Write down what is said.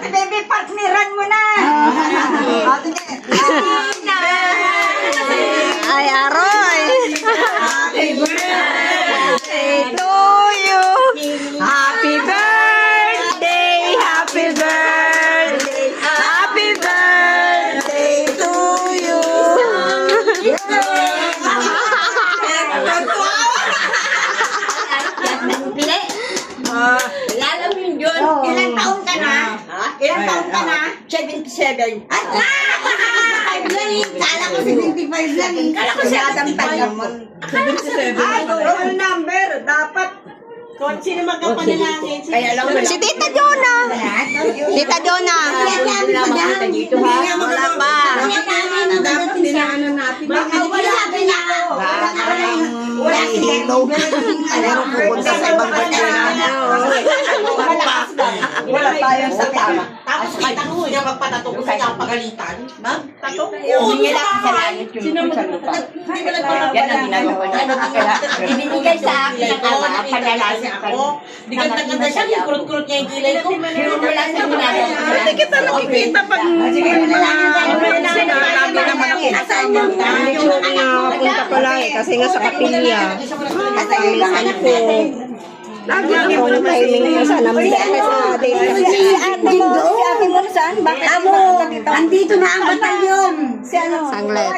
si baby, partneran mo na. Ay, Aroy! Happy birthday To you! Happy birthday! Happy birthday! Happy birthday to you! Lalamin yun. Ilang taon ka na? Ilang taon ka na? 77. Kala ko 75 lang. Kala ko si Adam Talamon. 77. Ay, wrong number. Dapat. Kung sino magkapanalangin. Kaya lang wala. Si Tita Jona! Tita Jona! Wala makita dito ha. Wala pa. Dapat dinaano natin. Baka wala din ako. Wala si Hello. Pupunta sa ibang Wala tayong sa tama. Tapos kita ko niya magpatato ko sa iyang pagalitan. Magtato ko. Hindi lang sa langit yung sa lupa. Yan ang ginagawa niya. Ibinigay sa akin ang ama, panalangin ako. Di ganda-ganda siya, kurot-kurot niya yung gilay ko. Wala sa ginagawa. Hindi kita nakikita pag... Sige, Punta ko lang eh, kasi nga sa kapilya. Minsan po, lagi akong timing ko sa nambiyan sa data. Si ate mo saan? Bakit? Andito na ang batalyon. Si ano? Sanglet.